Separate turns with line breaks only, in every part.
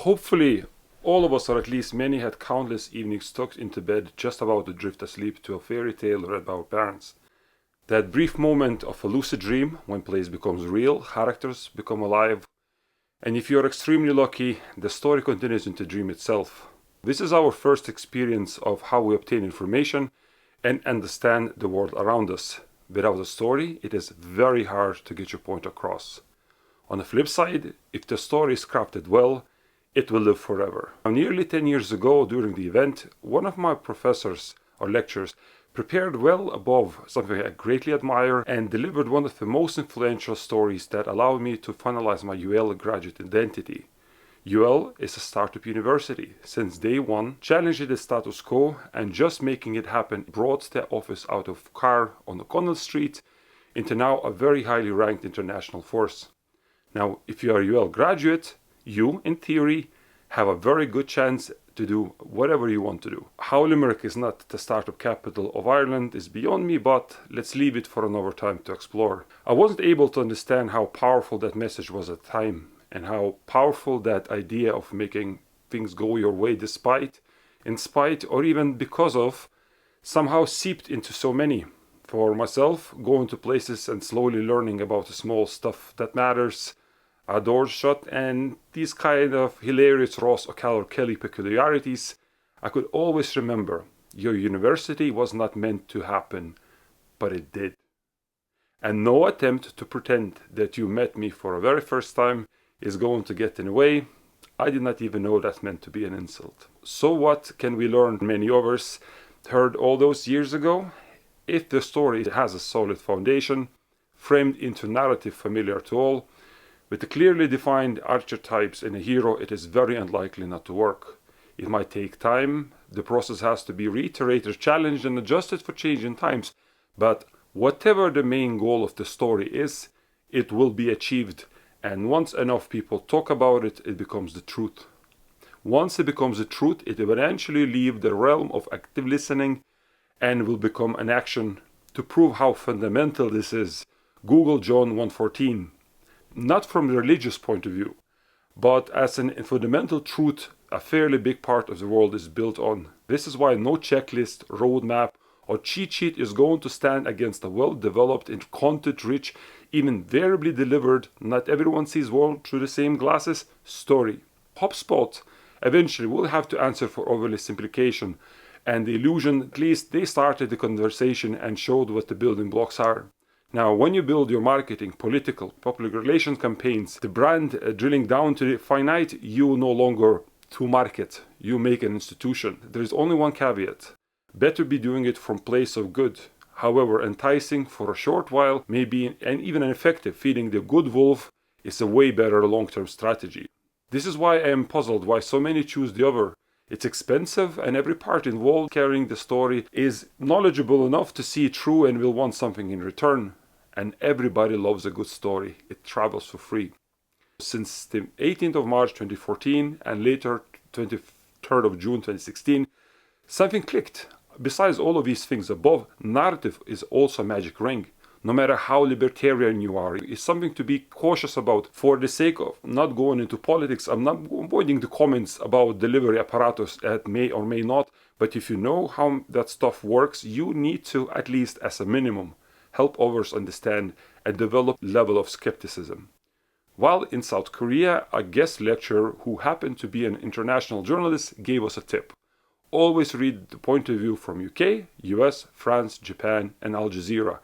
Hopefully, all of us, or at least many, had countless evenings tucked into bed just about to drift asleep to a fairy tale read by our parents. That brief moment of a lucid dream when place becomes real, characters become alive, and if you're extremely lucky, the story continues into the dream itself. This is our first experience of how we obtain information and understand the world around us. Without a story, it is very hard to get your point across. On the flip side, if the story is crafted well, it will live forever. Now, nearly 10 years ago, during the event, one of my professors or lecturers prepared well above something I greatly admire and delivered one of the most influential stories that allowed me to finalize my UL graduate identity. UL is a startup university. Since day one, challenging the status quo and just making it happen brought the office out of Carr on O'Connell Street into now a very highly ranked international force. Now, if you are a UL graduate, you, in theory, have a very good chance to do whatever you want to do. How Limerick is not the startup capital of Ireland is beyond me, but let's leave it for another time to explore. I wasn't able to understand how powerful that message was at the time, and how powerful that idea of making things go your way despite, in spite, or even because of, somehow seeped into so many. For myself, going to places and slowly learning about the small stuff that matters, doors shut, and these kind of hilarious Ross O'Callaghan Kelly peculiarities, I could always remember your university was not meant to happen, but it did. And no attempt to pretend that you met me for the very first time is going to get in the way. I did not even know that meant to be an insult. So what can we learn? Many others heard all those years ago. If the story has a solid foundation, framed into narrative familiar to all, with the clearly defined archetypes in a hero, it is very unlikely not to work. It might take time, the process has to be reiterated, challenged and adjusted for changing times, but whatever the main goal of the story is, it will be achieved, and once enough people talk about it, it becomes the truth. Once it becomes the truth, it will eventually leave the realm of active listening and will become an action. To prove how fundamental this is, Google John 1:14. Not from the religious point of view, but as a fundamental truth a fairly big part of the world is built on. This is why no checklist, roadmap, or cheat sheet is going to stand against a well-developed and content-rich, even variably delivered, not everyone sees world through the same glasses, story. HubSpot eventually will have to answer for overly simplification and the illusion. At least they started the conversation and showed what the building blocks are. Now, when you build your marketing, political, public relations campaigns, the brand drilling down to the finite, you no longer to market, you make an institution. There is only one caveat. Better be doing it from place of good. However enticing for a short while, maybe and even an effective, feeding the good wolf is a way better long-term strategy. This is why I am puzzled why so many choose the other. It's expensive, and every part involved carrying the story is knowledgeable enough to see it through and will want something in return. And everybody loves a good story. It travels for free. Since the 18th of March 2014 and later 23rd of June 2016, something clicked. Besides all of these things above, narrative is also a magic ring. No matter how libertarian you are, it's something to be cautious about. For the sake of not going into politics, I'm not avoiding the comments about delivery apparatus that may or may not, but if you know how that stuff works, you need to, at least as a minimum, help others understand and develop a level of skepticism. While in South Korea, a guest lecturer who happened to be an international journalist gave us a tip. Always read the point of view from UK, US, France, Japan, and Al Jazeera.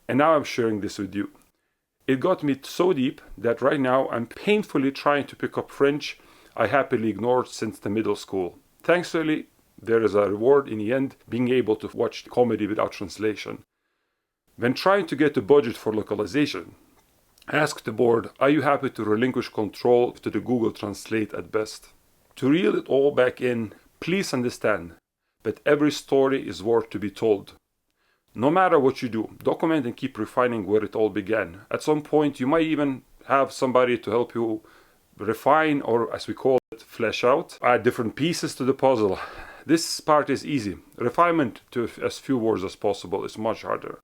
And now I'm sharing this with you. It got me so deep that right now I'm painfully trying to pick up French I happily ignored since the middle school. Thankfully, there is a reward in the end, being able to watch comedy without translation. When trying to get a budget for localization, ask the board, are you happy to relinquish control to the Google Translate at best? To reel it all back in, please understand that every story is worth to be told. No matter what you do, document and keep refining where it all began. At some point, you might even have somebody to help you refine, or as we call it, flesh out, add different pieces to the puzzle. This part is easy. Refinement to as few words as possible is much harder.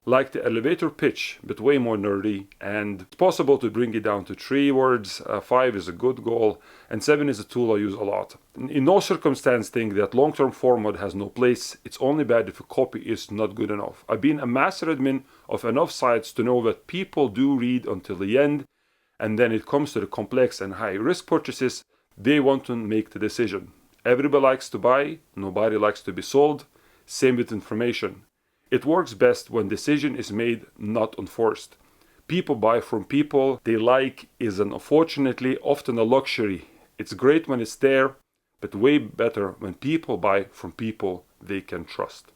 Like the elevator pitch, but way more nerdy, and it's possible to bring it down to 3 words. 5 is a good goal, and 7 is a tool I use a lot. In no circumstance think that long-term format has no place. It's only bad if a copy is not good enough. I've been a master admin of enough sites to know that people do read until the end, and then it comes to the complex and high-risk purchases, they want to make the decision. Everybody likes to buy, nobody likes to be sold. Same with information. It works best when decision is made, not enforced. People buy from people they like is unfortunately often a luxury. It's great when it's there, but way better when people buy from people they can trust.